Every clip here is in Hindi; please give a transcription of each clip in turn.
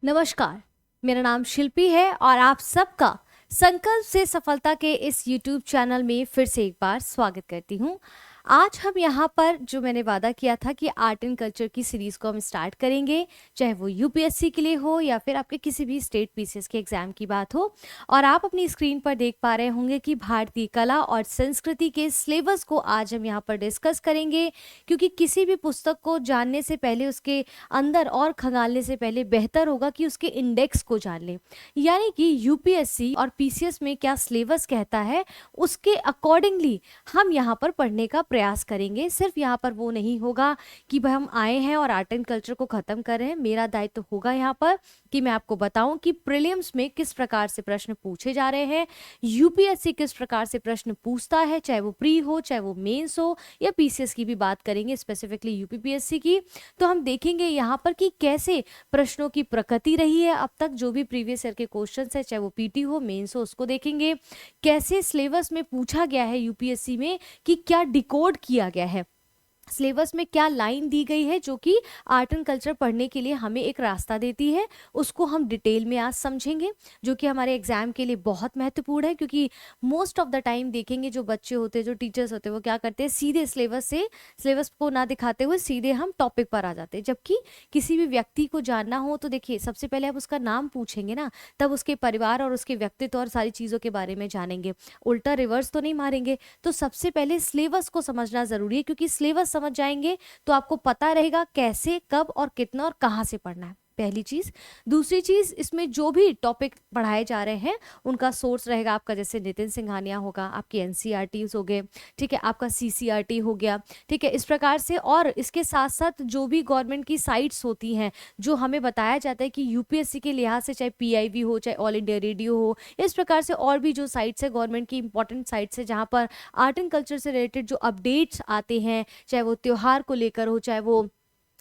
नमस्कार। मेरा नाम शिल्पी है और आप सबका संकल्प से सफलता के इस YouTube चैनल में फिर से एक बार स्वागत करती हूँ। आज हम यहाँ पर जो मैंने वादा किया था कि आर्ट एंड कल्चर की सीरीज को हम स्टार्ट करेंगे, चाहे वो यूपीएससी के लिए हो या फिर आपके किसी भी स्टेट पीसीएस के एग्जाम की बात हो। और आप अपनी स्क्रीन पर देख पा रहे होंगे कि भारतीय कला और संस्कृति के सिलेबस को आज हम यहाँ पर डिस्कस करेंगे, क्योंकि किसी भी पुस्तक को जानने से पहले, उसके अंदर और खंगालने से पहले बेहतर होगा कि उसके इंडेक्स को जान लें। यानी कि यूपीएससी और पीसीएस में क्या सिलेबस कहता है, उसके अकॉर्डिंगली हम यहाँ पर पढ़ने का प्रयास करेंगे। सिर्फ यहाँ पर वो नहीं होगा कि भाई हम आए हैं और आर्ट एंड कल्चर को खत्म कर रहे हैं। मेरा दायित्व होगा यहाँ पर कि मैं आपको बताऊं कि प्रीलिम्स में किस प्रकार से प्रश्न पूछे जा रहे हैं, यूपीएससी किस प्रकार से प्रश्न पूछता है, चाहे वो प्री हो, चाहे वो मेंस हो, या पीसीएस की भी बात करेंगे, स्पेसिफिकली यूपीपीएससी की। तो हम देखेंगे यहाँ पर कि कैसे प्रश्नों की प्रकृति रही है अब तक, जो भी प्रीवियस ईयर के क्वेश्चन है, चाहे वो पीटी हो, मेंस हो, उसको देखेंगे। कैसे सिलेबस में पूछा गया है यूपीएससी में, कि क्या डिकोड किया गया है, सिलेबस में क्या लाइन दी गई है जो कि आर्ट एंड कल्चर पढ़ने के लिए हमें एक रास्ता देती है, उसको हम डिटेल में आज समझेंगे, जो कि हमारे एग्जाम के लिए बहुत महत्वपूर्ण है। क्योंकि मोस्ट ऑफ द टाइम देखेंगे जो बच्चे होते हैं, जो टीचर्स होते हैं, वो क्या करते हैं, सीधे सिलेबस को ना दिखाते हुए सीधे हम टॉपिक पर आ जाते हैं। जबकि किसी भी व्यक्ति को जानना हो तो देखिए, सबसे पहले आप उसका नाम पूछेंगे ना, तब उसके परिवार और उसके व्यक्तित्व और सारी चीज़ों के बारे में जानेंगे। उल्टा रिवर्स तो नहीं मारेंगे। तो सबसे पहले सिलेबस को समझना जरूरी है, क्योंकि सिलेबस समझ जाएंगे तो आपको पता रहेगा कैसे, कब और कितना और कहां से पढ़ना है, पहली चीज। दूसरी चीज, इसमें जो भी टॉपिक पढ़ाए जा रहे हैं उनका सोर्स रहेगा आपका, जैसे नितिन सिंघानिया होगा, आपके एनसीईआरटी हो गए, ठीक है, आपका सीसीईआरटी हो गया, ठीक है, इस प्रकार से। और इसके साथ साथ जो भी गवर्नमेंट की साइट्स होती हैं, जो हमें बताया जाता है कि यूपीएससी के लिहाज से, चाहे पीआईबी हो, चाहे ऑल इंडिया रेडियो हो, इस प्रकार से और भी जो साइट्स है गवर्नमेंट की इंपॉर्टेंट साइट्स है, जहाँ पर आर्ट एंड कल्चर से रिलेटेड जो अपडेट्स आते हैं, चाहे वो त्योहार को लेकर हो, चाहे वो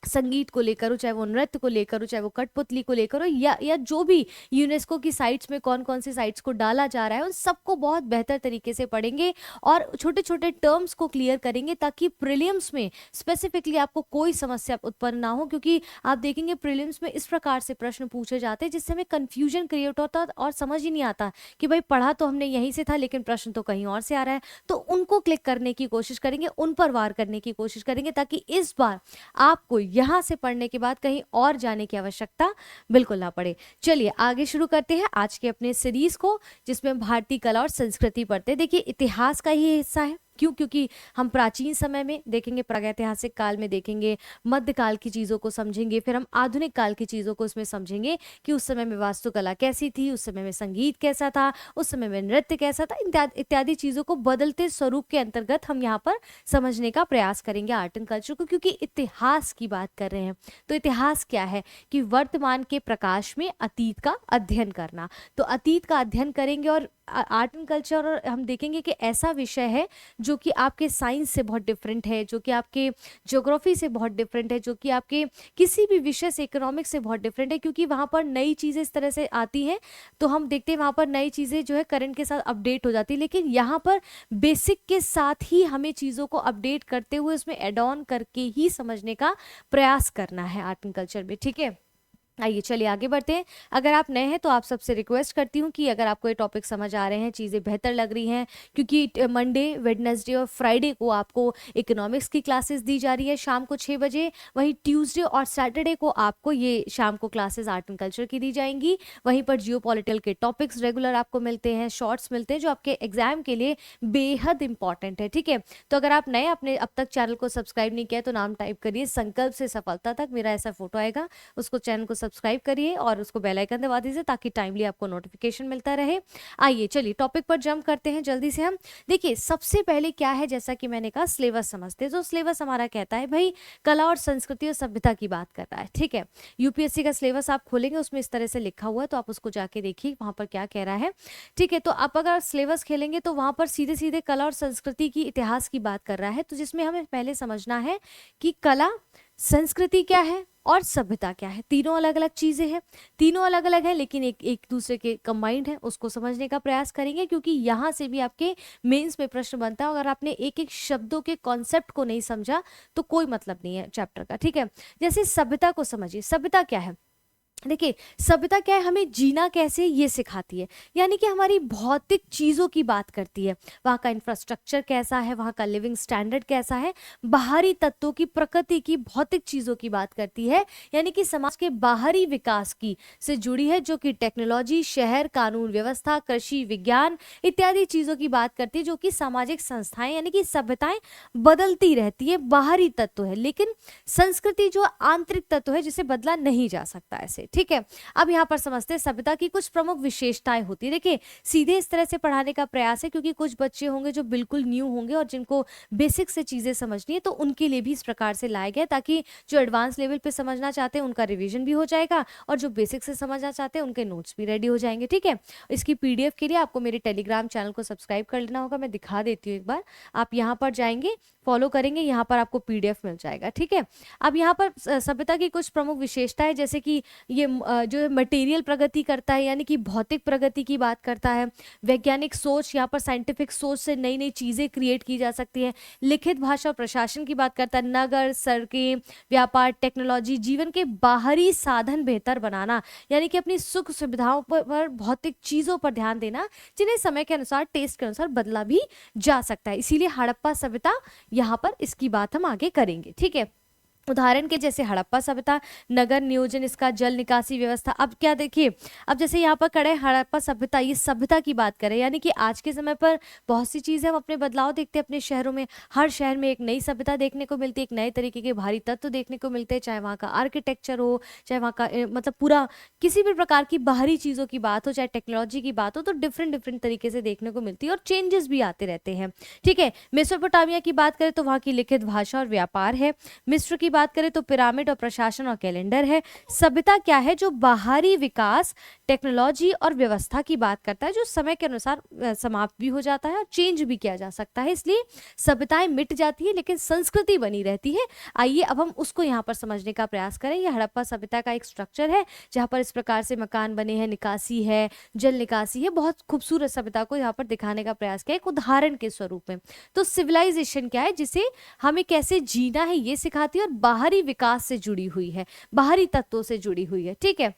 संगीत को लेकर हो, चाहे वो नृत्य को लेकर हो, चाहे वो कठपुतली को लेकर हो, या जो भी यूनेस्को की साइट्स में कौन कौन सी साइट्स को डाला जा रहा है, उन सबको बहुत बेहतर तरीके से पढ़ेंगे और छोटे छोटे टर्म्स को क्लियर करेंगे, ताकि प्रीलिम्स में स्पेसिफिकली आपको कोई समस्या उत्पन्न ना हो। क्योंकि आप देखेंगे प्रीलिम्स में इस प्रकार से प्रश्न पूछे जाते हैं जिससे हमें कंफ्यूजन क्रिएट होता और समझ ही नहीं आता कि भाई पढ़ा तो हमने यहीं से था, लेकिन प्रश्न तो कहीं और से आ रहा है। तो उनको क्लिक करने की कोशिश करेंगे, उन पर वार करने की कोशिश करेंगे, ताकि इस बार आपको यहाँ से पढ़ने के बाद कहीं और जाने की आवश्यकता बिल्कुल ना पड़े। चलिए आगे शुरू करते हैं आज के अपने सीरीज को, जिसमें भारतीय कला और संस्कृति पढ़ते हैं। देखिए, इतिहास का ही हिस्सा है। क्यों? क्योंकि हम प्राचीन समय में देखेंगे, प्रागैतिहासिक काल में देखेंगे, मध्यकाल की चीज़ों को समझेंगे, फिर हम आधुनिक काल की चीज़ों को उसमें समझेंगे कि उस समय में वास्तुकला कैसी थी, उस समय में संगीत कैसा था, उस समय में नृत्य कैसा था, इत्यादि इत्यादि चीज़ों को बदलते स्वरूप के अंतर्गत हम यहाँ पर समझने का प्रयास करेंगे आर्ट एंड कल्चर को, क्योंकि इतिहास की बात कर रहे हैं। तो इतिहास क्या है कि वर्तमान के प्रकाश में अतीत का अध्ययन करना। तो अतीत का अध्ययन करेंगे, और आर्ट एंड कल्चर और हम देखेंगे कि ऐसा विषय है जो कि आपके साइंस से बहुत डिफरेंट है, जो कि आपके ज्योग्राफी से बहुत डिफरेंट है, जो कि आपके किसी भी विषय से, इकोनॉमिक्स से बहुत डिफरेंट है, क्योंकि वहाँ पर नई चीज़ें इस तरह से आती हैं। तो हम देखते हैं वहाँ पर नई चीज़ें जो है करंट के साथ अपडेट हो जाती है, लेकिन यहाँ पर बेसिक के साथ ही हमें चीज़ों को अपडेट करते हुए उसमें एड ऑन करके ही समझने का प्रयास करना है आर्ट एंड कल्चर में, ठीक है। आइए चलिए आगे बढ़ते हैं। अगर आप नए हैं तो आप सबसे रिक्वेस्ट करती हूँ कि अगर आपको ये टॉपिक समझ आ रहे हैं, चीज़ें बेहतर लग रही हैं, क्योंकि मंडे, वेडनेसडे और फ्राइडे को आपको इकोनॉमिक्स की क्लासेस दी जा रही है शाम को 6 बजे। वहीं ट्यूसडे और सैटरडे को आपको ये शाम को क्लासेस आर्ट एंड कल्चर की दी जाएंगी। वहीं पर जियोपॉलिटिकल के टॉपिक्स रेगुलर आपको मिलते हैं, शॉर्ट्स मिलते हैं, जो आपके एग्जाम के लिए बेहद इंपॉर्टेंट है, ठीक है। तो अगर आप नए, अपने अब तक चैनल को सब्सक्राइब नहीं किया तो नाम टाइप करिए संकल्प से सफलता तक, मेरा ऐसा फोटो आएगा, उसको चैनल को सब्सक्राइब करिए और उसको बेल आइकन दबा दीजिए, ताकि टाइमली आपको नोटिफिकेशन मिलता रहे। आइए चलिए टॉपिक पर जंप करते हैं जल्दी से हम। देखिए, सबसे पहले क्या है, जैसा कि मैंने कहा, सिलेबस समझते हैं। तो सिलेबस हमारा कहता है भाई कला और संस्कृति और सभ्यता की बात कर रहा है, ठीक है। यूपीएससी का सिलेबस आप खोलेंगे, उसमें इस तरह से लिखा हुआ है, तो आप उसको जाके देखिए वहां पर क्या कह रहा है, ठीक है। तो आप अगर सिलेबस खेलेंगे तो वहां पर सीधे सीधे कला और संस्कृति की, इतिहास की बात कर रहा है। तो जिसमें हमें पहले समझना है कि कला, संस्कृति क्या है और सभ्यता क्या है। तीनों अलग अलग चीजें हैं, तीनों अलग अलग है, लेकिन एक एक दूसरे के कंबाइंड है। उसको समझने का प्रयास करेंगे, क्योंकि यहाँ से भी आपके मेंस में प्रश्न बनता है। अगर आपने एक एक शब्दों के कॉन्सेप्ट को नहीं समझा तो कोई मतलब नहीं है चैप्टर का, ठीक है। जैसे सभ्यता को समझिए, सभ्यता क्या है। देखिए, सभ्यता क्या है, हमें जीना कैसे ये सिखाती है, यानी कि हमारी भौतिक चीज़ों की बात करती है। वहाँ का इंफ्रास्ट्रक्चर कैसा है, वहाँ का लिविंग स्टैंडर्ड कैसा है, बाहरी तत्वों की, प्रकृति की, भौतिक चीज़ों की बात करती है, यानी कि समाज के बाहरी विकास की से जुड़ी है, जो कि टेक्नोलॉजी, शहर, कानून व्यवस्था, कृषि, विज्ञान इत्यादि चीज़ों की बात करती है, जो कि सामाजिक संस्थाएं यानी कि सभ्यताएं बदलती रहती है, बाहरी तत्व है। लेकिन संस्कृति जो आंतरिक तत्व है, जिसे बदला नहीं जा सकता ऐसे, ठीक है। अब यहाँ पर समझते हैं सभ्यता की कुछ प्रमुख विशेषताएं होती है। देखिए, सीधे इस तरह से पढ़ाने का प्रयास है, क्योंकि कुछ बच्चे होंगे जो बिल्कुल न्यू होंगे और जिनको बेसिक से चीजें समझनी है, तो उनके लिए भी इस प्रकार से लाया गया, ताकि जो एडवांस लेवल पे समझना चाहते हैं उनका रिवीजन भी हो जाएगा, और जो बेसिक से समझना चाहते हैं उनके नोट्स भी रेडी हो जाएंगे, ठीक है। इसकी पीडीएफ के लिए आपको मेरे टेलीग्राम चैनल को सब्सक्राइब कर लेना होगा। मैं दिखा देती हूँ एक बार, आप यहाँ पर जाएंगे, फॉलो करेंगे, यहाँ पर आपको पीडीएफ मिल जाएगा, ठीक है। अब यहाँ पर सभ्यता की कुछ प्रमुख विशेषताएं, जैसे कि ये जो मटेरियल प्रगति करता है, यानी कि भौतिक प्रगति की बात करता है। वैज्ञानिक सोच, यहाँ पर साइंटिफिक सोच से नई नई चीजें क्रिएट की जा सकती है। लिखित भाषा और प्रशासन की बात करता है। नगर, सड़कें, व्यापार, टेक्नोलॉजी, जीवन के बाहरी साधन बेहतर बनाना, यानी कि अपनी सुख सुविधाओं पर भौतिक चीजों पर ध्यान देना, जिन्हें समय के अनुसार, टेस्ट के अनुसार बदला भी जा सकता है। इसीलिए हड़प्पा सभ्यता, यहाँ पर इसकी बात हम आगे करेंगे, ठीक है। उदाहरण के जैसे हड़प्पा सभ्यता, नगर नियोजन, इसका जल निकासी व्यवस्था। अब क्या देखिए, अब जैसे यहाँ पर खड़े हड़प्पा सभ्यता, ये सभ्यता की बात करें, यानी कि आज के समय पर बहुत सी चीजें हम अपने बदलाव देखते हैं अपने शहरों में। हर शहर में एक नई सभ्यता देखने को मिलती है, एक नए तरीके के भारी तत्व देखने को मिलते हैं, चाहे वहाँ का आर्किटेक्चर हो, चाहे वहाँ का मतलब पूरा किसी भी प्रकार की बाहरी चीजों की बात हो, चाहे टेक्नोलॉजी की बात हो, तो डिफरेंट डिफरेंट तरीके से देखने को मिलती है, और चेंजेस भी आते रहते हैं, ठीक है। मेसोपोटामिया की बात करें तो वहाँ की लिखित भाषा और व्यापार है। मिस्र की बात करें तो पिरामिड और प्रशासन और कैलेंडर है। सभ्यता क्या है, जो बाहरी विकास, टेक्नोलॉजी और व्यवस्था की बात करता है, जो समय के अनुसार समाप्त भी हो जाता है और चेंज भी किया जा सकता है। इसलिए सभ्यताएं मिट जाती है, लेकिन संस्कृति बनी रहती है। आइए अब हम उसको यहाँ पर समझने का प्रयास करें। यह हड़प्पा सभ्यता का एक स्ट्रक्चर है, जहाँ पर इस प्रकार से मकान बने हैं, निकासी है, जल निकासी है। बहुत खूबसूरत सभ्यता को यहाँ पर दिखाने का प्रयास किया एक उदाहरण के स्वरूप में। तो सिविलाइजेशन क्या है, जिसे हमें कैसे जीना है ये सिखाती है, और बाहरी विकास से जुड़ी हुई है, बाहरी तत्वों से जुड़ी हुई है, ठीक है।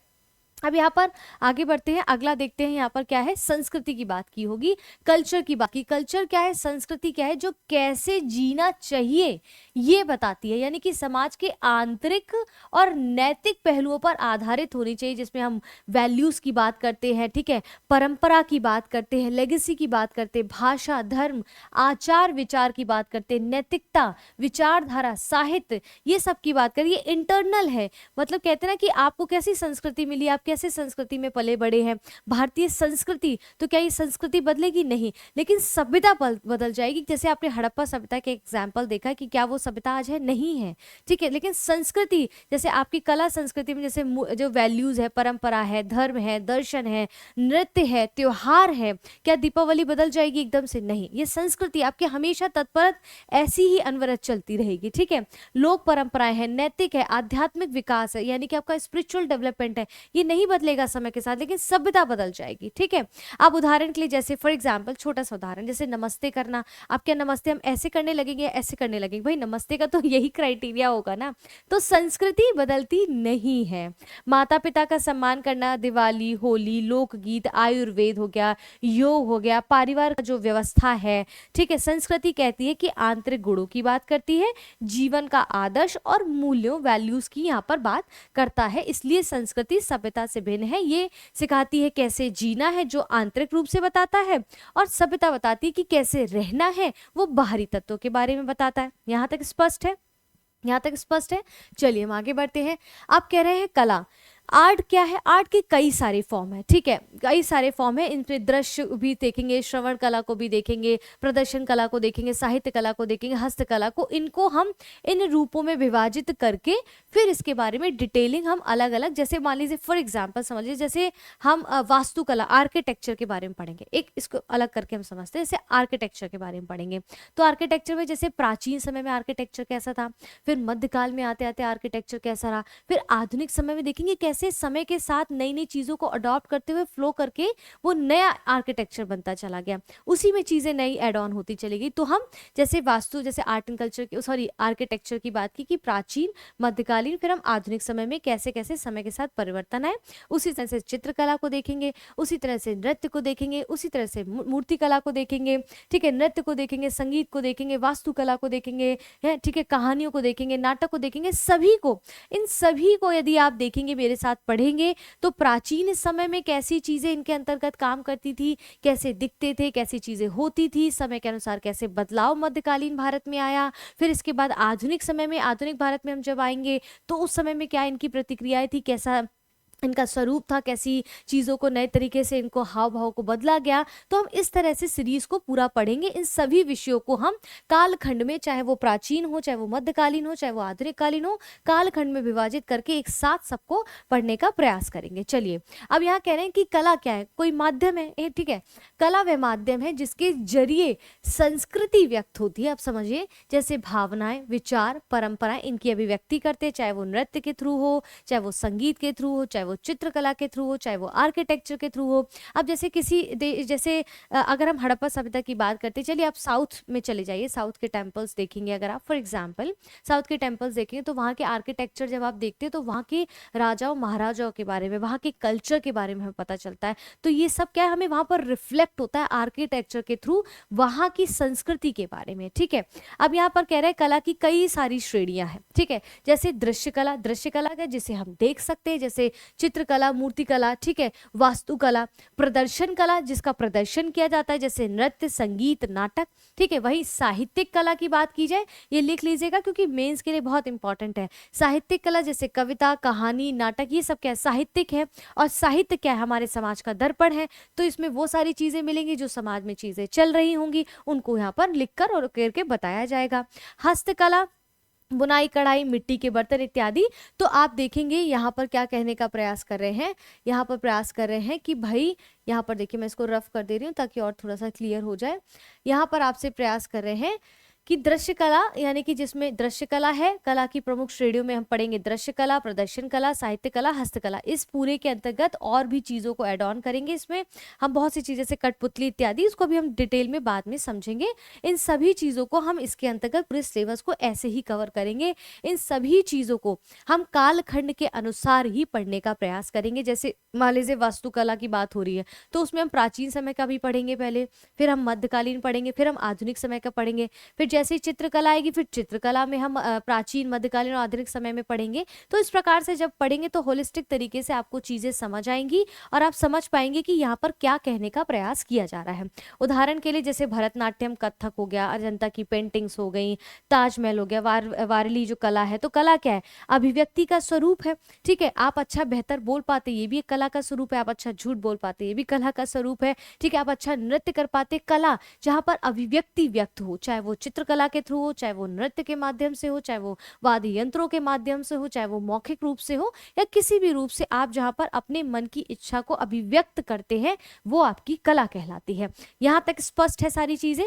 अब यहाँ पर आगे बढ़ते हैं, अगला देखते हैं। यहाँ पर क्या है, संस्कृति की बात की होगी, कल्चर की बात की। कल्चर क्या है, संस्कृति क्या है, जो कैसे जीना चाहिए ये बताती है, यानी कि समाज के आंतरिक और नैतिक पहलुओं पर आधारित होनी चाहिए, जिसमें हम वैल्यूज की बात करते हैं, ठीक है, परंपरा की बात करते हैं, लेगेसी की बात करते हैं, भाषा, धर्म, आचार विचार की बात करते हैं, नैतिकता, विचारधारा, साहित्य, ये सब की बात करें। ये इंटरनल है, मतलब कहते हैं ना कि आपको कैसी संस्कृति मिली, आप कैसे संस्कृति में पले बड़े हैं, भारतीय संस्कृति, तो क्या ये संस्कृति बदलेगी? नहीं, लेकिन सभ्यता बदल जाएगी। जैसे आपने हड़प्पा सभ्यता के एग्जाम्पल देखा कि क्या वो सभ्यता आज है? नहीं है, ठीक है। लेकिन संस्कृति, जैसे आपकी कला संस्कृति में जैसे जो वैल्यूज है, परंपरा है, धर्म है, दर्शन है, नृत्य है, त्योहार है, क्या दीपावली बदल जाएगी एकदम से? नहीं, ये संस्कृति आपके हमेशा तत्पर ऐसी ही अनवरत चलती रहेगी, ठीक है। लोक परंपराएं हैं, नैतिक है, आध्यात्मिक विकास है, यानी कि आपका स्पिरिचुअल डेवलपमेंट है, ये नहीं बदलेगा समय के साथ, लेकिन सभ्यता बदल जाएगी, ठीक है। अब उदाहरण के लिए जैसे फॉर एग्जाम्पल, छोटा सा उदाहरण, जैसे नमस्ते करना। आप क्या नमस्ते हम ऐसे करने लगेंगे, ऐसे करने लगेंगे? भाई नमस्ते का तो यही क्राइटेरिया होगा ना। तो संस्कृति बदलती नहीं है। माता पिता का सम्मान करना, दिवाली, होली, लोकगीत, आयुर्वेद हो गया, योग हो गया, परिवार का जो व्यवस्था है, ठीक है। संस्कृति कहती है कि आंतरिक गुणों की बात करती है, जीवन का आदर्श और मूल्यों, वैल्यूज की यहाँ पर बात करता है। इसलिए संस्कृति सभ्यता से भिन्न है, ये सिखाती है कैसे जीना है, जो आंतरिक रूप से बताता है, और सभ्यता बताती है कि कैसे रहना है, वो बाहरी तत्वों के बारे में बताता है। यहाँ तक स्पष्ट है? यहाँ तक स्पष्ट है? चलिए हम आगे बढ़ते हैं। आप कह रहे हैं कला, आर्ट क्या है? आर्ट के कई सारे फॉर्म है, ठीक है, कई सारे फॉर्म है। इन पे दृश्य भी देखेंगे, श्रवण कला को भी देखेंगे, प्रदर्शन कला को देखेंगे, साहित्य कला को देखेंगे, हस्तकला को। इनको हम इन रूपों में विभाजित करके फिर इसके बारे में डिटेलिंग हम अलग अलग, जैसे मान लीजिए फॉर एग्जाम्पल समझिए, जैसे हम वास्तुकला, आर्किटेक्चर के बारे में पढ़ेंगे, एक इसको अलग करके हम समझते हैं, जैसे आर्किटेक्चर के बारे में पढ़ेंगे। तो आर्किटेक्चर में जैसे प्राचीन समय में आर्किटेक्चर कैसा था, फिर मध्यकाल में आते आते आर्किटेक्चर कैसा रहा, फिर आधुनिक समय में देखेंगे कैसे समय के साथ नई नई चीज़ों को अडॉप्ट करते हुए फ्लो करके वो नया आर्किटेक्चर बनता चला गया, उसी में चीज़ें नई एड ऑन होती चली गई। तो हम जैसे वास्तु, जैसे आर्ट एंड कल्चर की, सॉरी आर्किटेक्चर की बात की कि प्राचीन, मध्यकालीन, फिर हम आधुनिक समय में कैसे कैसे समय के साथ परिवर्तन आए, उसी तरह से चित्रकला को देखेंगे, उसी तरह से नृत्य को देखेंगे, उसी तरह से मूर्ति कला को देखेंगे, ठीक है, नृत्य को देखेंगे, संगीत को देखेंगे, वास्तुकला को देखेंगे, है ठीक है, कहानियों को देखेंगे, नाटक को देखेंगे, सभी को, इन सभी को यदि आप देखेंगे, मेरे साथ पढ़ेंगे, तो प्राचीन समय में कैसी चीजें इनके अंतर्गत काम करती थी, कैसे दिखते थे, कैसी चीजें होती थी, समय के अनुसार कैसे बदलाव मध्यकालीन भारत में आया, फिर इसके बाद आधुनिक समय में, आधुनिक भारत में हम जब आएंगे तो उस समय में क्या इनकी प्रतिक्रियाएं थी, कैसा इनका स्वरूप था, कैसी चीज़ों को नए तरीके से इनको हाव भाव को बदला गया। तो हम इस तरह से सीरीज को पूरा पढ़ेंगे। इन सभी विषयों को हम कालखंड में, चाहे वो प्राचीन हो, चाहे वो मध्यकालीन हो, चाहे वो आधुनिक कालीन हो, कालखंड में विभाजित करके एक साथ सबको पढ़ने का प्रयास करेंगे। चलिए, अब यहाँ कह रहे हैं कि कला क्या है, कोई माध्यम है, ठीक है, कला वह माध्यम है जिसके जरिए संस्कृति व्यक्त होती है। अब समझिए, जैसे भावनाएं, विचार, परंपराएं, इनकी अभिव्यक्ति करते, चाहे वो नृत्य के थ्रू हो, चाहे वो संगीत के थ्रू हो, चाहे वो चित्रकला के थ्रू हो, चाहे वो आर्किटेक्चर के थ्रू हो। अब जैसे जैसे अगर हम हड़प्पा सभ्यता की बात करते हैं, चलिए आप साउथ में चले जाइए, साउथ के टेम्पल्स देखेंगे, अगर आप फॉर एग्जांपल साउथ के टेम्पल्स देखेंगे तो वहाँ के आर्किटेक्चर जब आप देखते हैं तो वहाँ के राजाओं महाराजाओं के बारे में, वहाँ के कल्चर के बारे में हमें पता चलता है। तो ये सब क्या है, हमें वहाँ पर रिफ्लेक्ट होता है आर्किटेक्चर के थ्रू, वहाँ की संस्कृति के बारे में, ठीक है। अब यहाँ पर कह रहे हैं कला की कई सारी श्रेणियां हैं, ठीक है, जैसे दृश्य कला, दृश्य कला का जिसे हम देख सकते हैं, जैसे चित्रकला, मूर्तिकला, ठीक है, वास्तुकला, प्रदर्शन कला जिसका प्रदर्शन किया जाता है, जैसे नृत्य, संगीत, नाटक, ठीक है। वही साहित्यिक कला की बात की जाए, ये लिख लीजिएगा क्योंकि मेंस के लिए बहुत इंपॉर्टेंट है। साहित्यिक कला जैसे कविता, कहानी, नाटक, ये सब क्या है, साहित्यिक है। और साहित्य क्या है, हमारे समाज का दर्पण है, तो इसमें वो सारी चीजें मिलेंगी जो समाज में चीजें चल रही होंगी, उनको यहाँ पर लिखकर और करके बताया जाएगा। हस्तकला, बुनाई, कढ़ाई, मिट्टी के बर्तन इत्यादि। तो आप देखेंगे यहाँ पर क्या कहने का प्रयास कर रहे हैं, यहाँ पर प्रयास कर रहे हैं कि भाई, यहाँ पर देखिए मैं इसको रफ कर दे रही हूँ ताकि और थोड़ा सा क्लियर हो जाए। यहाँ पर आपसे प्रयास कर रहे हैं कि दृश्य कला, यानी कि जिसमें दृश्य कला है, कला की प्रमुख श्रेणियों में हम पढ़ेंगे दृश्य कला, प्रदर्शन कला, साहित्य कला, हस्तकला। इस पूरे के अंतर्गत और भी चीजों को ऐड ऑन करेंगे, इसमें हम बहुत सी चीजें जैसे कठपुतली इत्यादि, इसको भी हम डिटेल में बाद में समझेंगे। इन सभी चीजों को हम इसके अंतर्गत पूरे सिलेबस को ऐसे ही कवर करेंगे। इन सभी चीजों को हम कालखंड के अनुसार ही पढ़ने का प्रयास करेंगे। जैसे मान लीजिए वास्तुकला की बात हो रही है तो उसमें हम प्राचीन समय का भी पढ़ेंगे पहले, फिर हम मध्यकालीन पढ़ेंगे, फिर हम आधुनिक समय का पढ़ेंगे, फिर जैसे ही चित्रकला आएगी फिर चित्रकला में हम प्राचीन, मध्यकालीन और आधुनिक समय में पढ़ेंगे। तो इस प्रकार से जब पढ़ेंगे तो होलिस्टिक तरीके से आपको चीजें समझ आएंगी और आप समझ पाएंगे कि यहाँ पर क्या कहने का प्रयास किया जा रहा है। उदाहरण के लिए जैसे भरतनाट्यम, कथक हो गया, अजंता की पेंटिंग्स हो गई, ताजमहल हो गया, वारली जो कला है, तो कला क्या है, अभिव्यक्ति का स्वरूप है, ठीक है। आप अच्छा बेहतर बोल पाते, ये भी एक कला का स्वरूप है। आप अच्छा झूठ बोल पाते, ये भी कला का स्वरूप है, ठीक है। आप अच्छा नृत्य कर पाते, कला जहाँ पर अभिव्यक्ति व्यक्त हो, चाहे वो चित्रकला के थ्रू हो, चाहे वो नृत्य के माध्यम से हो, चाहे वो वाद्य यंत्रों के माध्यम से हो, चाहे वो मौखिक रूप से हो, या किसी भी रूप से आप जहाँ पर अपने मन की इच्छा को अभिव्यक्त करते हैं, वो आपकी कला कहलाती है। यहाँ तक स्पष्ट है सारी चीजें।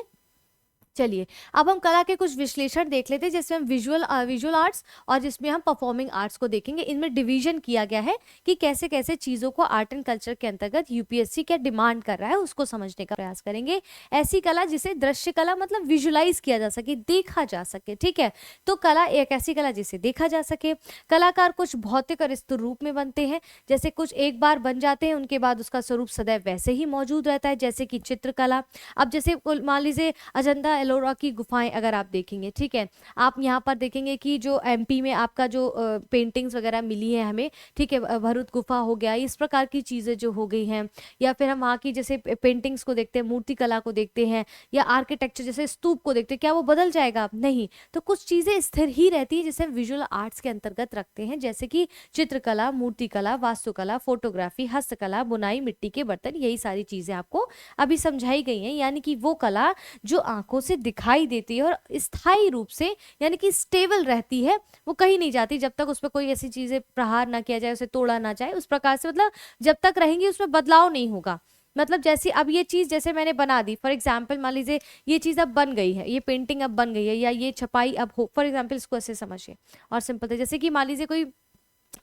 चलिए, अब हम कला के कुछ विश्लेषण देख लेते हैं, जिसमें हम विजुअल आर्ट्स और जिसमें हम परफॉर्मिंग आर्ट्स को देखेंगे। इनमें डिवीजन किया गया है कि कैसे कैसे चीजों को आर्ट एंड कल्चर के अंतर्गत यूपीएससी क्या डिमांड कर रहा है, उसको समझने का प्रयास करेंगे। ऐसी कला जिसे दृश्य कला मतलब विजुअलाइज किया जा सके, देखा जा सके, ठीक है। तो कला एक ऐसी कला जिसे देखा जा सके। कलाकार कुछ भौतिक और स्थूल रूप में बनते हैं, जैसे कुछ एक बार बन जाते हैं, उनके बाद उसका स्वरूप सदैव वैसे ही मौजूद रहता है, जैसे कि चित्रकला। अब जैसे मान लीजिए अजंता एलोरा की गुफाएं अगर आप देखेंगे, ठीक है, आप यहाँ पर देखेंगे कि जो एमपी में आपका जो पेंटिंग्स वगैरह मिली है हमें, ठीक है, भरूच गुफा हो गया, इस प्रकार की चीजें जो हो गई हैं, या फिर हम वहाँ की जैसे पेंटिंग्स को देखते हैं, मूर्ति कला को देखते हैं, या आर्किटेक्चर जैसे स्तूप को देखते हैं, क्या वो बदल जाएगा? नहीं। तो कुछ चीजें स्थिर ही रहती है जिसे विजुअल आर्ट्स के अंतर्गत रखते हैं, जैसे कि चित्रकला, मूर्तिकला, वास्तुकला, फोटोग्राफी, हस्तकला, बुनाई, मिट्टी के बर्तन, यही सारी चीजें आपको अभी समझाई गई हैं। यानी कि वो कला जो आंखों से दिखाई देती है और स्थायी रूप से, यानी कि स्टेबल रहती है, वो कहीं नहीं जाती जब तक उस पर कोई ऐसी चीजें प्रहार ना किया जाए, उसे तोड़ा ना जाए, उस प्रकार से, मतलब जब तक रहेंगी उसमें बदलाव नहीं होगा। मतलब जैसे अब ये चीज जैसे मैंने बना दी, फॉर एग्जाम्पल मान लीजिए ये चीज अब बन गई है, ये पेंटिंग अब बन गई है, या ये छपाई अब हो, फॉर एग्जाम्पल इसको ऐसे समझिए और सिंपल है, जैसे कि मान लीजिए कोई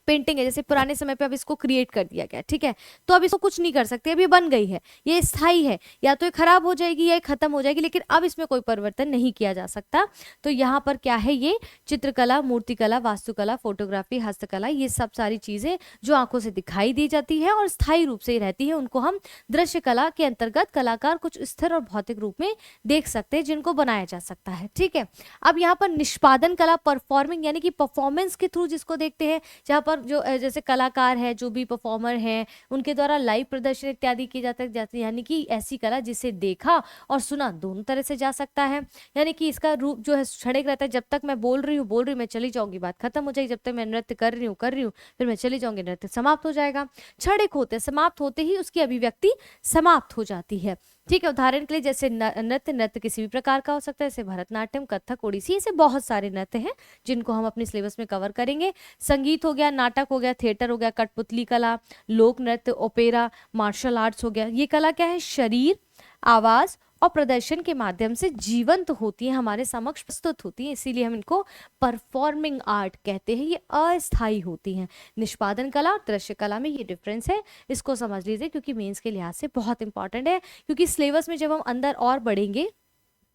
पेंटिंग है, जैसे पुराने समय पे अब इसको क्रिएट कर दिया गया, ठीक है, तो अब इसको कुछ नहीं कर सकते, अभी बन गई है, ये स्थायी है, या तो ये खराब हो जाएगी या ये खत्म हो जाएगी, लेकिन अब इसमें कोई परिवर्तन नहीं किया जा सकता। तो यहाँ पर क्या है, ये चित्रकला, मूर्तिकला, वास्तुकला, फोटोग्राफी, हस्तकला, ये सब सारी चीजें जो आंखों से दिखाई दी जाती है और स्थायी रूप से ही रहती है, उनको हम दृश्य कला के अंतर्गत कलाकार कुछ स्थिर और भौतिक रूप में देख सकते हैं, जिनको बनाया जा सकता है, ठीक है। अब यहाँ पर निष्पादन कला, परफॉर्मिंग यानी कि परफॉर्मेंस के थ्रू जिसको देखते हैं, जहाँ पर जो जैसे कलाकार है, जो भी परफॉर्मर हैं, उनके द्वारा लाइव प्रदर्शन इत्यादि किए जाते हैं, जैसे यानी कि ऐसी कला जिसे देखा और सुना दोनों तरह से जा सकता है, यानी कि इसका रूप जो है क्षणिक रहता है, जब तक मैं बोल रही हूँ मैं चली जाऊंगी, बात खत्म हो जाएगी, जब तक मैं नृत्य कर रही हूँ फिर मैं चली जाऊंगी, नृत्य समाप्त हो जाएगा। क्षणिक होते समाप्त होते ही उसकी अभिव्यक्ति समाप्त हो जाती है, ठीक है। उदाहरण के लिए जैसे नृत्य किसी भी प्रकार का हो सकता है, जैसे भरतनाट्यम, कथक, ओडिसी, ऐसे बहुत सारे नृत्य हैं जिनको हम अपने सिलेबस में कवर करेंगे। संगीत हो गया, नाटक हो गया, थिएटर हो गया, कठपुतली कला, लोक नृत्य, ओपेरा, मार्शल आर्ट्स हो गया। ये कला क्या है, शरीर, आवाज और प्रदर्शन के माध्यम से जीवंत होती है, हमारे समक्ष प्रस्तुत होती है, इसीलिए हम इनको परफॉर्मिंग आर्ट कहते हैं। ये अस्थायी होती हैं। निष्पादन कला और दृश्य कला में ये डिफरेंस है, इसको समझ लीजिए, क्योंकि मेंस के लिहाज से बहुत इंपॉर्टेंट है। क्योंकि सिलेबस में जब हम अंदर और बढ़ेंगे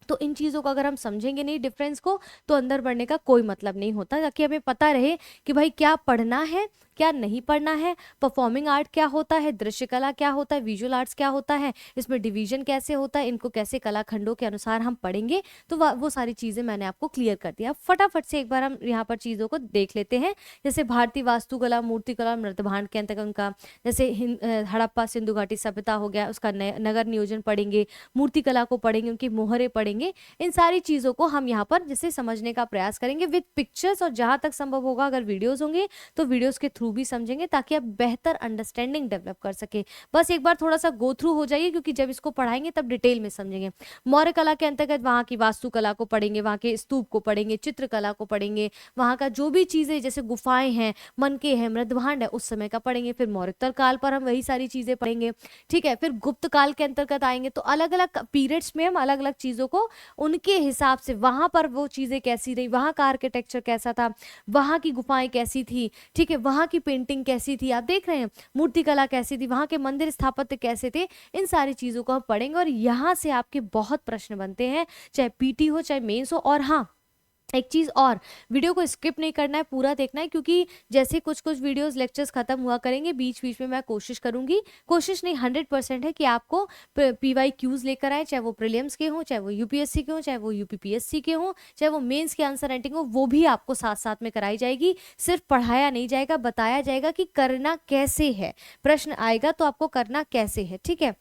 तो इन चीज़ों को अगर हम समझेंगे नहीं डिफरेंस को, तो अंदर बढ़ने का कोई मतलब नहीं होता, ताकि हमें पता रहे कि भाई क्या पढ़ना है, क्या नहीं पढ़ना है, परफॉर्मिंग आर्ट क्या होता है, दृश्य कला क्या होता है, विजुअल आर्ट्स क्या होता है, इसमें डिवीजन कैसे होता है, इनको कैसे कलाखंडों के अनुसार हम पढ़ेंगे। तो वो सारी चीज़ें मैंने आपको क्लियर कर दिया। फटाफट से एक बार हम यहाँ पर चीज़ों को देख लेते हैं। जैसे भारतीय वास्तुकला, मूर्तिकला, मृदभांड के अंतर्गत उनका, जैसे हड़प्पा सिंधु घाटी सभ्यता हो गया, उसका नगर नियोजन पढ़ेंगे, मूर्तिकला को पढ़ेंगे, उनकी मोहरे पढ़ेंगे। इन सारी चीज़ों को हम यहाँ पर जैसे समझने का प्रयास करेंगे विद पिक्चर्स, और जहाँ तक संभव होगा अगर वीडियोस होंगे तो वीडियोस के थ्रू भी समझेंगे, ताकि आप बेहतर अंडरस्टैंडिंग डेवलप कर सके। बस एक बार थोड़ा सा गो थ्रू हो जाइए, क्योंकि जब इसको पढ़ाएंगे तब डिटेल में समझेंगे। मौर्य कला के अंतर्गत वहाँ की वास्तुकला को पढ़ेंगे, वहाँ के स्तूप को पढ़ेंगे, चित्रकला को पढ़ेंगे, वहाँ का जो भी चीज़ें जैसे गुफाएं हैं, मनके हैं, मृदभांड है, उस समय का पढ़ेंगे। फिर मौर्योत्तर काल पर हम वही सारी चीज़ें पढ़ेंगे, ठीक है। फिर गुप्त काल के अंतर्गत आएंगे, तो अलग अलग पीरियड्स में हम अलग अलग चीज़ों को उनके हिसाब से, वहां पर वो चीजें कैसी रही, वहां का आर्किटेक्चर कैसा था, वहां की गुफाएं कैसी थी, ठीक है, वहां की पेंटिंग कैसी थी, आप देख रहे हैं मूर्तिकला कैसी थी, वहां के मंदिर स्थापत्य कैसे थे, इन सारी चीजों को हम पढ़ेंगे। और यहाँ से आपके बहुत प्रश्न बनते हैं, चाहे पीटी हो चाहे मेंस हो। और हाँ, एक चीज़ और, वीडियो को स्किप नहीं करना है, पूरा देखना है, क्योंकि जैसे कुछ कुछ वीडियोस लेक्चर्स खत्म हुआ करेंगे, बीच बीच में मैं कोशिश करूंगी, कोशिश नहीं 100% है कि आपको PYQs लेकर आए, चाहे वो प्रीलिम्स के हों, चाहे वो UPSC के हों, चाहे वो UPPSC के हों, चाहे वो मेंस के आंसर राइटिंग हो, वो भी आपको साथ साथ में कराई जाएगी। सिर्फ पढ़ाया नहीं जाएगा, बताया जाएगा कि करना कैसे है। प्रश्न आएगा तो आपको करना कैसे है, ठीक है।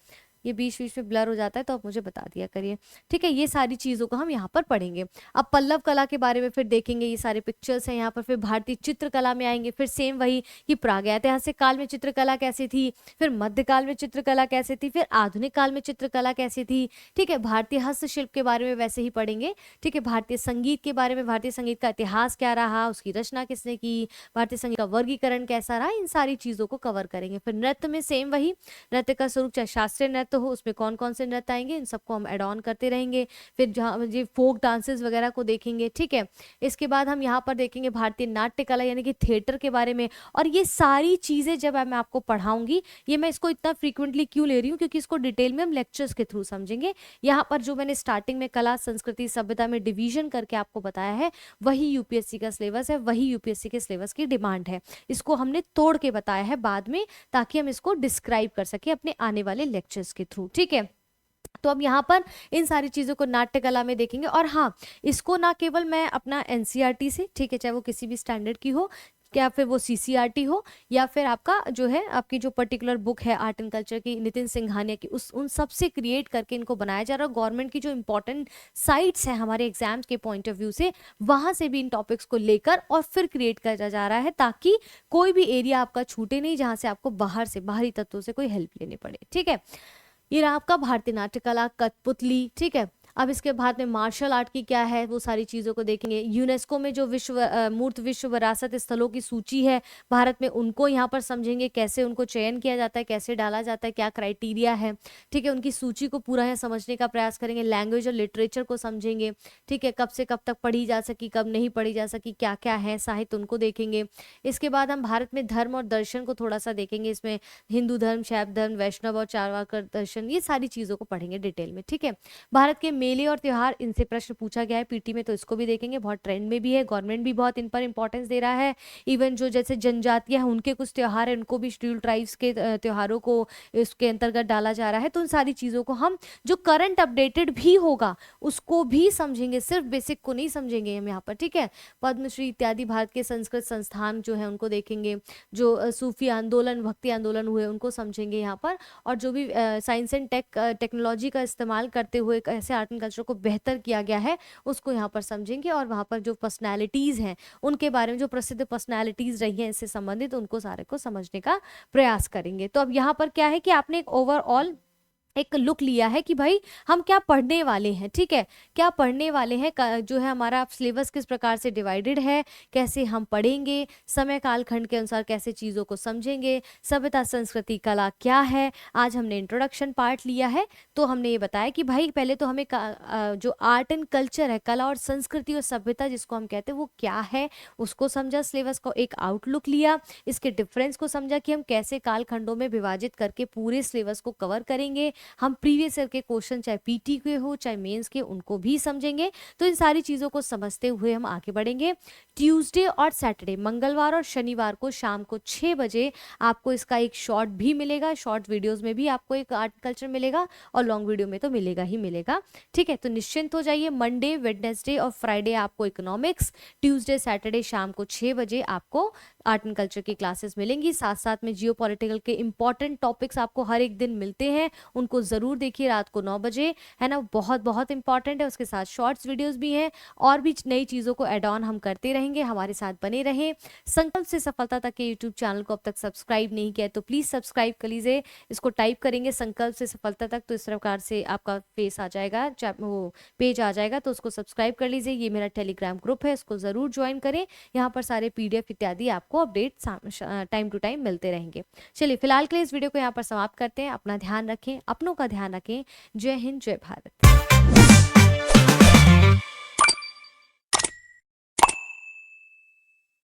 ये बीच बीच में ब्लर हो जाता है तो आप मुझे बता दिया करिए, ठीक है। ये सारी चीज़ों को हम यहाँ पर पढ़ेंगे। अब पल्लव कला के बारे में फिर देखेंगे, ये सारे पिक्चर्स हैं यहाँ पर। फिर भारतीय चित्रकला में आएंगे, फिर सेम वही कि प्रागैतिहासिक काल में चित्रकला कैसी थी, फिर मध्यकाल में चित्रकला कैसी थी, फिर आधुनिक काल में चित्रकला कैसी थी, ठीक है। भारतीय हस्तशिल्प के बारे में वैसे ही पढ़ेंगे, ठीक है। भारतीय संगीत के बारे में, भारतीय संगीत का इतिहास क्या रहा, उसकी रचना किसने की, भारतीय संगीत का वर्गीकरण कैसा रहा, इन सारी चीज़ों को कवर करेंगे। फिर नृत्य में सेम वही, नृत्य का स्वरूप चाहे शास्त्रीय नृत्य हो, उसमें कौन कौन से नृत्य आएंगे, इन सबको हम एड ऑन करते रहेंगे। फिर जहाँ ये फोक डांसेस वगैरह को देखेंगे, ठीक है। इसके बाद हम यहाँ पर देखेंगे भारतीय नाट्य कला यानी कि थिएटर के बारे में। और ये सारी चीज़ें जब मैं आपको पढ़ाऊंगी, ये मैं इसको इतना फ्रीक्वेंटली क्यों ले रही हूँ, क्योंकि इसको डिटेल में हम लेक्चर्स के थ्रू समझेंगे। यहाँ पर जो मैंने स्टार्टिंग में कला, संस्कृति, सभ्यता में डिवीजन करके आपको बताया है, वही यूपीएससी का सिलेबस है, वही यूपीएससी के सिलेबस की डिमांड है। इसको हमने तोड़ के बताया है बाद में, ताकि हम इसको डिस्क्राइब कर सके अपने आने वाले लेक्चर्स के थ्रू, ठीक है। तो अब यहाँ पर इन सारी चीज़ों को नाट्य कला में देखेंगे। और हाँ, इसको ना केवल मैं अपना एनसीईआरटी से, ठीक है, चाहे वो किसी भी स्टैंडर्ड की हो, या फिर वो सीसीईआरटी हो, या फिर आपका जो है आपकी जो पर्टिकुलर बुक है आर्ट एंड कल्चर की, नितिन सिंघानिया की, उन सब से क्रिएट करके इनको बनाया जा रहा है। गवर्नमेंट की जो इंपॉर्टेंट साइट्स है हमारे एग्जाम्स के पॉइंट ऑफ व्यू से, वहाँ से भी इन टॉपिक्स को लेकर और फिर क्रिएट करा जा रहा है, ताकि कोई भी एरिया आपका छूटे नहीं जहाँ से आपको बाहरी तत्वों से कोई हेल्प लेनी पड़े, ठीक है। ये रहा आपका भारतीय नाट्य कला, कठपुतली, ठीक है। अब इसके बाद में मार्शल आर्ट की क्या है वो सारी चीज़ों को देखेंगे। यूनेस्को में जो मूर्त विश्व विरासत स्थलों की सूची है भारत में, उनको यहाँ पर समझेंगे, कैसे उनको चयन किया जाता है, कैसे डाला जाता है, क्या क्राइटेरिया है, ठीक है, उनकी सूची को पूरा यहाँ समझने का प्रयास करेंगे। लैंग्वेज और लिटरेचर को समझेंगे, ठीक है, कब से कब तक पढ़ी जा सकी, कब नहीं पढ़ी जा सकी, क्या क्या है साहित्य, उनको देखेंगे। इसके बाद हम भारत में धर्म और दर्शन को थोड़ा सा देखेंगे। इसमें हिंदू धर्म, शैव धर्म, वैष्णव और चारवाकर दर्शन, ये सारी चीज़ों को पढ़ेंगे डिटेल में, ठीक है। भारत के मेले और त्योहार, इनसे प्रश्न पूछा गया है पीटी में, तो इसको भी देखेंगे, बहुत ट्रेंड में भी है, गवर्नमेंट भी बहुत इन पर इंपॉर्टेंस दे रहा है। इवन जो जैसे जनजातियां हैं उनके कुछ त्योहार हैं, उनको भी शेड्यूल ट्राइब्स के त्योहारों को इसके अंतर्गत डाला जा रहा है। तो उन सारी चीज़ों को हम, जो करंट अपडेटेड भी होगा उसको भी समझेंगे, सिर्फ बेसिक को नहीं समझेंगे हम यहाँ पर, ठीक है। पद्मश्री इत्यादि भारत के संस्कृत संस्थान जो है उनको देखेंगे, जो सूफी आंदोलन, भक्ति आंदोलन हुए उनको समझेंगे यहाँ पर, और जो भी साइंस एंड टेक्नोलॉजी का इस्तेमाल करते हुए कैसे आर्ट एंड कल्चर को बेहतर किया गया है उसको यहाँ पर समझेंगे। और वहाँ पर जो पर्सनैलिटीज़ हैं उनके बारे में, जो प्रसिद्ध पर्सनैलिटीज़ रही हैं इससे संबंधित, उनको सारे को समझने का प्रयास करेंगे। तो अब यहाँ पर क्या है कि आपने एक ओवरऑल एक लुक लिया है कि भाई हम क्या पढ़ने वाले हैं, ठीक है, क्या पढ़ने वाले हैं, जो है हमारा सिलेबस किस प्रकार से डिवाइडेड है, कैसे हम पढ़ेंगे, समय कालखंड के अनुसार कैसे चीज़ों को समझेंगे, सभ्यता संस्कृति कला क्या है। आज हमने इंट्रोडक्शन पार्ट लिया है, तो हमने ये बताया कि भाई पहले तो हमें जो आर्ट एंड कल्चर है, कला और संस्कृति और सभ्यता जिसको हम कहते हैं वो क्या है, उसको समझा, सिलेबस को एक आउटलुक लिया, इसके डिफरेंस को समझा कि हम कैसे कालखंडों में विभाजित करके पूरे सिलेबस को कवर करेंगे। हम प्रीवियस ईयर के क्वेश्चन चाहे पीटी के हो चाहे मेंस के, उनको भी समझेंगे। तो इन सारी चीज़ों को समझते हुए हम आगे बढ़ेंगे। ट्यूसडे और सैटरडे, मंगलवार और शनिवार को शाम को 6 बजे आपको इसका एक शॉर्ट भी मिलेगा, शॉर्ट वीडियोस में भी आपको एक आर्ट कल्चर मिलेगा, और लॉन्ग वीडियो में तो मिलेगा ही मिलेगा, ठीक है। तो निश्चिंत हो जाइए, मंडे, वेडनेसडे और फ्राइडे आपको इकोनॉमिक्स, ट्यूसडे सैटरडे शाम को 6 बजे आपको आर्ट एंड कल्चर की क्लासेस मिलेंगी। साथ साथ में जियो पॉलिटिकल के इंपॉर्टेंट टॉपिक्स आपको हर एक दिन मिलते हैं, उनको ज़रूर देखिए रात को 9 बजे, है ना, बहुत बहुत इंपॉर्टेंट है। उसके साथ शॉर्ट्स वीडियोस भी हैं, और भी नई चीज़ों को एड ऑन हम करते रहेंगे, हमारे साथ बने रहें। संकल्प से सफलता तक के यूट्यूब चैनल को अब तक सब्सक्राइब नहीं किया है तो प्लीज़ सब्सक्राइब कर लीजिए। इसको टाइप करेंगे संकल्प से सफलता तक, तो इस प्रकार से आपका फेस आ जाएगा, वो पेज आ जाएगा, तो उसको सब्सक्राइब कर लीजिए। ये मेरा टेलीग्राम ग्रुप है, इसको ज़रूर ज्वाइन करें। यहाँ पर सारे PDF इत्यादि आपको अपडेट टाइम टू टाइम मिलते रहेंगे। चलिए फिलहाल के लिए इस वीडियो को यहाँ पर समाप्त करते हैं। अपना ध्यान रखें, अपनों का ध्यान रखें। जय हिंद, जय भारत।